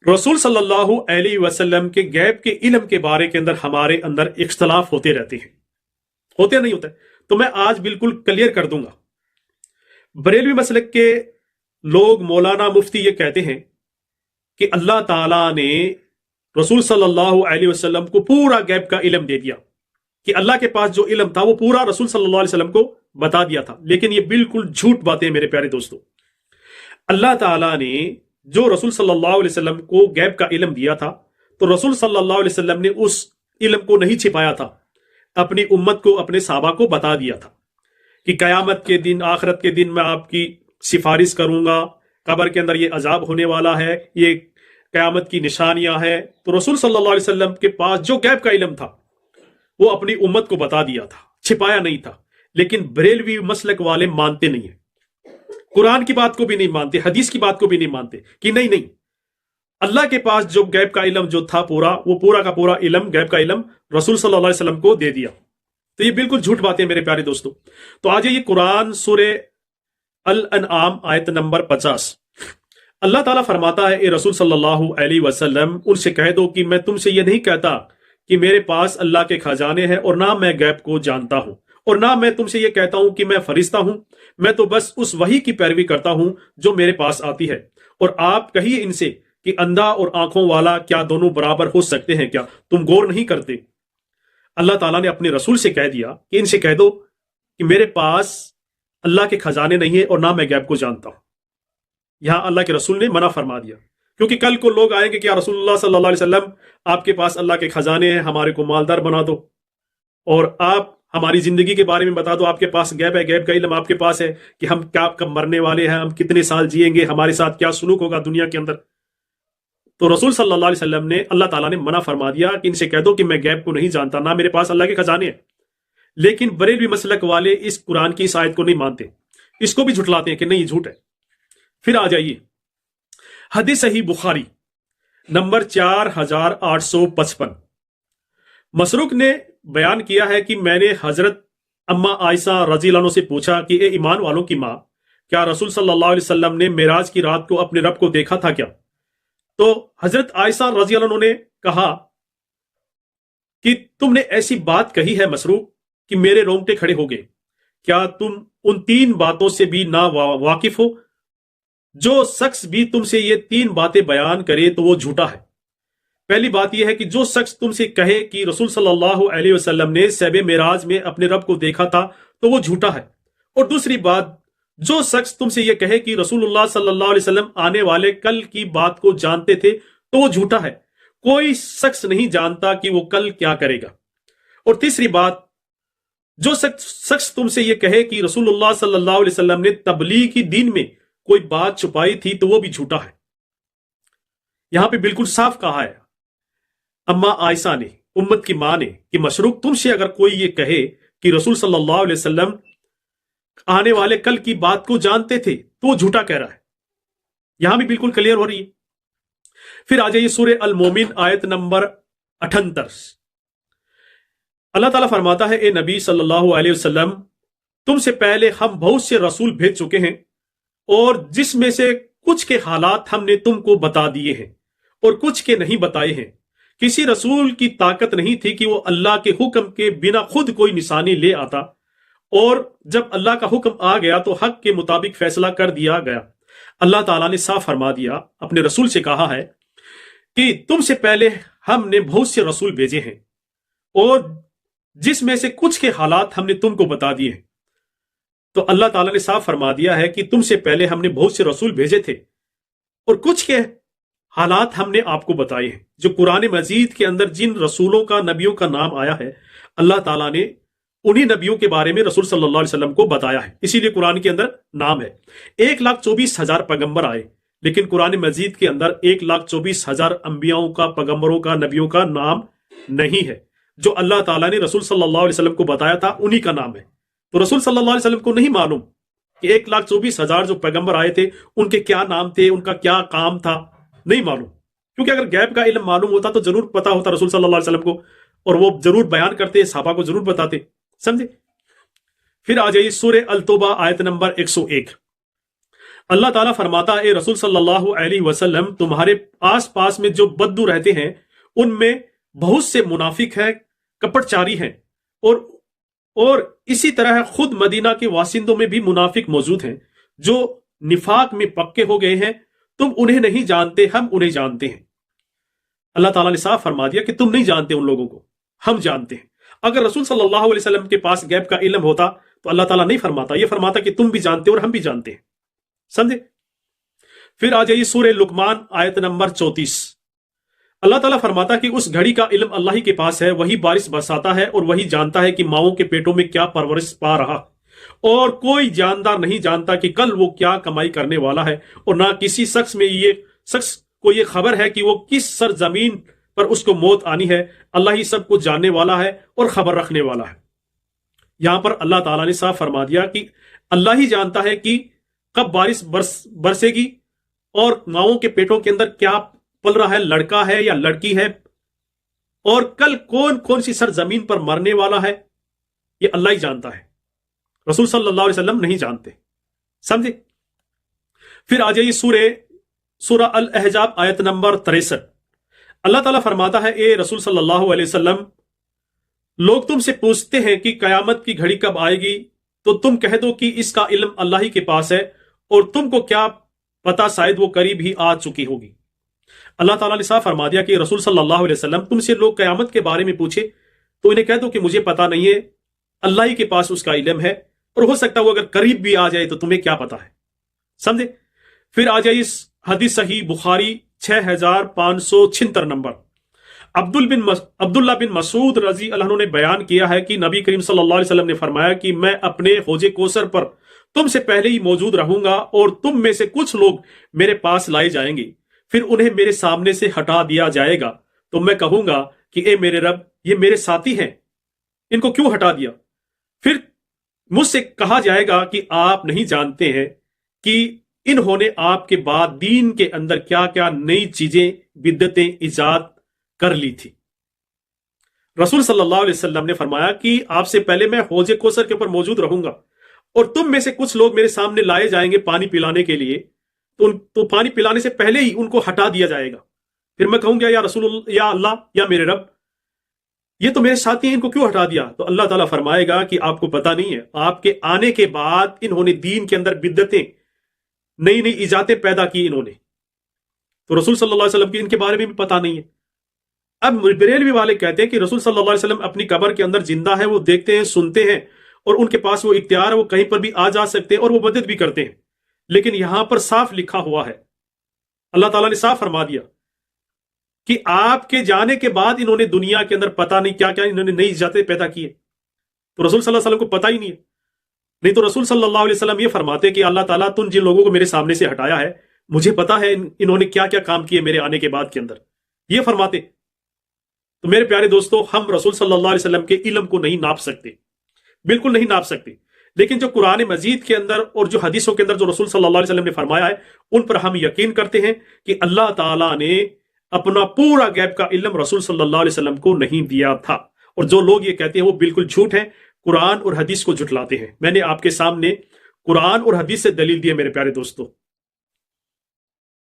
रसूल सल्लल्लाहु अलैहि वसल्लम के गैब के इल्म के बारे के अंदर हमारे अंदर इख्तलाफ होते रहते हैं, होते नहीं होते। तो मैं आज बिल्कुल क्लियर कर दूंगा। बरेलवी मसलक के लोग, मौलाना मुफ्ती ये कहते हैं कि अल्लाह ताला ने रसूल सल्लल्लाहु अलैहि वसल्लम को पूरा गैब का इल्म दे दिया, कि अल्लाह के पास जो इल्म था वो पूरा रसूल सल्लल्लाहु अलैहि वसल्लम को बता दिया था। लेकिन ये बिल्कुल झूठ बातें हैं मेरे प्यारे दोस्तों। अल्लाह ताला ने जो रसूल सल्लल्लाहु अलैहि वसल्लम को गैब का इल्म दिया था, तो रसूल सल्लल्लाहु अलैहि वसल्लम ने उस इल्म को नहीं छिपाया था, अपनी उम्मत को, अपने सहाबा को बता दिया था कि कयामत के दिन, आखिरत के दिन मैं आपकी सिफारिश करूंगा, कब्र के अंदर ये अजाब होने वाला है, ये कयामत की निशानियां हैं। तो रसूल सल्लल्लाहु अलैहि वसल्लम के पास जो गैब का इल्म था वो अपनी उम्मत को बता दिया था, छिपाया नहीं था। लेकिन बरेलवी मसलक वाले मानते नहीं है, कुरान की बात को भी नहीं मानते, हदीस की बात को भी नहीं मानते कि नहीं नहीं, अल्लाह के पास जो गैब का इल्म जो था पूरा, वो पूरा का पूरा इल्म, गैब का इल्म रसूल सल्लल्लाहु अलैहि वसल्लम को दे दिया। तो ये बिल्कुल झूठ बातें मेरे प्यारे दोस्तों। तो आज ये कुरान सूरे अल अनआम आयत नंबर 50, अल्लाह ताला फरमाता है, ए रसूल सल्लल्लाहु अलैहि वसल्लम, उनसे कह दो कि मैं तुमसे ये नहीं कहता कि मेरे पास अल्लाह के खजाने हैं और ना मैं गैब को जानता हूं, और ना मैं तुमसे ये कहता हूं कि मैं फरिश्ता हूं। मैं तो बस उस वही की पैरवी करता हूं जो मेरे पास आती है। और आप कहिए इनसे कि अंधा और आंखों वाला क्या दोनों बराबर हो सकते हैं क्या? तुम गौर नहीं करते? अल्लाह ताला ने अपने रसूल से कह दिया कि इनसे कह दो कि मेरे पास अल्लाह के खजाने नहीं है और ना मैं गैब को जानता हूं। यहां अल्लाह के रसूल ने मना फरमा दिया, क्योंकि कल को लोग आएंगे कि या रसूलुल्लाह सल्लल्लाहु अलैहि वसल्लम, आपके पास अल्लाह के खजाने हैं, हमारे को मालदार बना दो, और आप हमारी जिंदगी के बारे में बता दो, आपके पास गैब है, गैब का इल्म आपके पास है कि हम क्या, कब मरने वाले हैं, हम कितने साल जिएंगे, हमारे साथ क्या सुलूक होगा दुनिया के अंदर। तो रसूल सल्लल्लाहु अलैहि वसल्लम ने, अल्लाह ताला ने मना फरमा दिया कि इनसे कह दो कि मैं गैब को नहीं जानता, ना मेरे पास अल्लाह के खजाने हैं। लेकिन बरेलवी मसलक वाले इस कुरान की इस आयत को नहीं मानते, इसको भी झुठलाते हैं कि नहीं, झूठ है। फिर आ जाइए हदीस सही बुखारी नंबर 4855, मसरूक ने बयान किया है कि मैंने हजरत अम्मा आयशा रजी अल्लाह अन्हा से पूछा कि ए ईमान वालों की मां, क्या रसूल सल्लल्लाहु अलैहि वसल्लम ने मेराज की रात को अपने रब को देखा था क्या? तो हजरत आयशा रजी अल्लाह अन्हा ने कहा कि तुमने ऐसी बात कही है मसरूक कि मेरे रोंगटे खड़े हो गए। क्या तुम उन 3 बातों से भी ना वाकिफ हो? जो शख्स भी तुमसे ये 3 बातें बयान करे तो वो झूठा है। पहली बात यह है कि जो शख्स तुमसे कहे कि रसूल सल्लल्लाहु अलैहि वसल्लम ने शब मेराज में अपने रब को देखा था तो वो झूठा है। और दूसरी बात, जो शख्स तुमसे यह कहे कि रसूलुल्लाह सल्लल्लाहु अलैहि वसल्लम आने वाले कल की बात को जानते थे तो वो झूठा है। कोई शख्स नहीं जानता कि वो कल क्या करेगा। और तीसरी बात, जो शख्स तुमसे यह कहे कि रसूलुल्लाह सल्लल्लाहु अलैहि वसल्लम ने तबलीग की दीन में कोई बात छुपाई थी तो वो भी झूठा है। यहां पे बिल्कुल साफ कहा है अम्मा आयशा ने, उम्मत की मां ने, कि मशरूक तुमसे अगर कोई ये कहे कि रसूल सल्लल्लाहु अलैहि वसल्लम आने वाले कल की बात को जानते थे तो वो झूठा कह रहा है। यहां भी बिल्कुल क्लियर हो रही है। फिर आ जाइए सूरे अल मोमिन आयत नंबर 78, अल्लाह ताला फरमाता है, ए नबी सल्लल्लाहु अलैहि वसल्लम, तुमसे पहले हम बहुत से रसूल भेज चुके हैं और जिसमें से कुछ के हालात हमने तुमको बता दिए हैं और कुछ के नहीं बताए हैं। किसी रसूल की ताकत नहीं थी कि वो अल्लाह के हुक्म के बिना खुद कोई निशानी ले आता, और जब अल्लाह का हुक्म आ गया तो हक के मुताबिक फैसला कर दिया गया। अल्लाह ताला ने साफ फरमा दिया, अपने रसूल से कहा है कि तुमसे पहले हमने बहुत से रसूल भेजे हैं और जिसमें से कुछ के हालात हमने तुमको बता दिए हैं। तो अल्लाह ताला ने साफ फरमा दिया है कि तुमसे पहले हमने बहुत से रसूल भेजे थे और कुछ के हालात हमने आपको बताए हैं। जो कुरान मजीद के अंदर जिन रसूलों का, नबियों का नाम आया है, अल्लाह ताला ने उन्हीं नबियों के बारे में रसूल सल्लल्लाहु अलैहि वसल्लम को बताया है, इसीलिए कुरान के अंदर नाम है। 1,24,000 पैगंबर आए, लेकिन कुरान मजीद के अंदर 1,24,000 अंबियाओं का, पैगंबरों का, नबियों का नाम नहीं है। जो अल्लाह ताला ने रसूल सल्लल्लाहु अलैहि वसल्लम को बताया था उन्हीं का नाम है। तो रसूल सल्लल्लाहु अलैहि वसल्लम को नहीं मालूम कि 1,24,000 जो पैगंबर आए थे उनके क्या नाम थे, उनका क्या काम था, नहीं मालूम। क्योंकि अगर गैब का इल्म मालूम होता तो जरूर पता होता रसूल सल्लल्लाहु अलैहि वसल्लम को, और वो जरूर बयान करते, सहाबा को जरूर बताते। समझे? फिर आ जाइए सूरे अल तौबा आयत नंबर 101, अल्लाह ताला फरमाता है, रसूल सल्लल्लाहु अलैहि वसल्लम, तुम्हारे आस पास में जो बद्दू रहते हैं उनमें बहुत से मुनाफिक हैं, कपटचारी हैं, और इसी तरह खुद मदीना के वासिंदों में भी मुनाफिक मौजूद हैं जो निफाक में पक्के हो गए हैं। तुम उन्हें नहीं जानते, हम उन्हें जानते हैं। अल्लाह ताला ने साफ फरमा दिया कि तुम नहीं जानते उन लोगों को, हम जानते हैं। अगर रसूल सल्लल्लाहु अलैहि वसल्लम के पास गैब का इल्म होता तो अल्लाह ताला नहीं फरमाता, ये फरमाता कि तुम भी जानते हो और हम भी जानते हैं। समझे? फिर आ जाइए सूरह लुकमान आयत नंबर 34। अल्लाह ताला फरमाता कि उस घड़ी का इल्म अल्लाह ही के पास है, वही बारिश बरसाता है और वही जानता है कि माओं के पेटों में क्या परवरिश पा रहा, और कोई जानदार नहीं जानता कि कल वो क्या कमाई करने वाला है, और ना किसी शख्स को ये खबर है कि वो किस सरजमीन पर उसको मौत आनी है। अल्लाह ही सब कुछ जानने वाला है और खबर रखने वाला है। यहां पर अल्लाह ताला ने साफ फरमा दिया कि अल्लाह ही जानता है कि कब बारिश बरसेगी और माओं के पेटों के अंदर क्या पल रहा है, लड़का है या लड़की है, और कल कौन कौन सी सरजमीन पर मरने वाला है, ये अल्लाह ही जानता है। रसूल सल्लल्लाहु अलैहि वसल्लम नहीं जानते। समझे? फिर आ जाइए सूरह अल अहजाब आयत नंबर 63। अल्लाह ताला फरमाता है, ए रसूल सल्लल्लाहु अलैहि वसल्लम, लोग तुमसे पूछते हैं कि कयामत की घड़ी कब आएगी, तो तुम कह दो कि इसका इल्म अल्लाह ही के पास है, और तुमको क्या पता, शायद वो करीब ही आ चुकी होगी। अल्लाह ताला ने साफ फरमा दिया कि रसूल सल्लल्लाहु अलैहि वसल्लम, तुमसे लोग कयामत के बारे में पूछे तो इन्हें कह दो कि मुझे पता नहीं है, अल्लाह ही के पास उसका इल्म है, और हो सकता है वो अगर करीब भी आ जाए तो तुम्हें क्या पता है। समझे? फिर आ जाइए हदीस सही बुखारी 6576 नंबर। अब्दुल्ला बिन मसूद रजी अल्लाह अन्हु ने बयान किया है कि नबी करीम सल्लल्लाहु अलैहि वसल्लम ने फरमाया कि मैं अपने हौजे कौसर पर तुमसे पहले ही मौजूद रहूंगा, और तुम में से कुछ लोग मेरे पास लाए जाएंगे, फिर उन्हें मेरे सामने से हटा दिया जाएगा, तो मैं कहूंगा कि ए मेरे रब, ये मेरे साथी हैं, इनको क्यों हटा दिया? फिर मुझसे कहा जाएगा कि आप नहीं जानते हैं कि इन्होंने आपके बाद दीन के अंदर क्या क्या नई चीजें, बिद्दतें इजाद कर ली थी। रसूल सल्लल्लाहु अलैहि वसल्लम ने फरमाया कि आपसे पहले मैं हौजे कौसर के ऊपर मौजूद रहूंगा, और तुम में से कुछ लोग मेरे सामने लाए जाएंगे पानी पिलाने के लिए, तो पानी पिलाने से पहले ही उनको हटा दिया जाएगा। फिर मैं कहूंगा, या रसूल, या अल्लाह, या मेरे रब, ये तो मेरे साथी हैं, इनको क्यों हटा दिया? तो अल्लाह ताला फरमाएगा कि आपको पता नहीं है, आपके आने के बाद इन्होंने दीन के अंदर बिद्दतें, नई नई इजातें पैदा की इन्होंने। तो रसूल सल्लल्लाहु अलैहि वसल्लम की इनके बारे में भी पता नहीं है। अब बरेलवी वाले कहते हैं कि रसूल सल्लल्लाहु अलैहि वसल्लम अपनी कब्र के अंदर जिंदा है, वो देखते हैं, सुनते हैं, और उनके पास वो इख्तियार है, वो कहीं पर भी आ जा सकते हैं और वो मदद भी करते हैं। लेकिन यहां पर साफ लिखा हुआ है, अल्लाह ताला ने साफ फरमा दिया कि आपके जाने के बाद इन्होंने दुनिया के अंदर पता नहीं क्या क्या इन्होंने नई इजातें पैदा की है। तो रसूल सल्लल्लाहु अलैहि वसल्लम को पता ही नहीं है। नहीं तो रसूल सल्लल्लाहु अलैहि वसल्लम ये फरमाते कि अल्लाह ताला, तुम जिन लोगों को मेरे सामने से हटाया है, मुझे पता है इन्होंने क्या क्या काम किए मेरे आने के बाद के अंदर, ये फरमाते। तो मेरे प्यारे दोस्तों, हम रसूल सल्लल्लाहु अलैहि वसल्लम के इल्म को नहीं नाप सकते, बिल्कुल नहीं नाप सकते। लेकिन जो कुरान मजीद के अंदर और जो हदीसों के अंदर जो रसूल सल्लल्लाहु अलैहि वसल्लम ने फरमाया है, उन पर हम यकीन करते हैं कि अल्लाह ताला ने अपना पूरा गैब का इल्म रसूल सल्लल्लाहु अलैहि वसल्लम को नहीं दिया था। और जो लोग ये कहते हैं वो बिल्कुल झूठ है, कुरान और हदीस को झुठलाते हैं। मैंने आपके सामने कुरान और हदीस से दलील दी है मेरे प्यारे दोस्तों।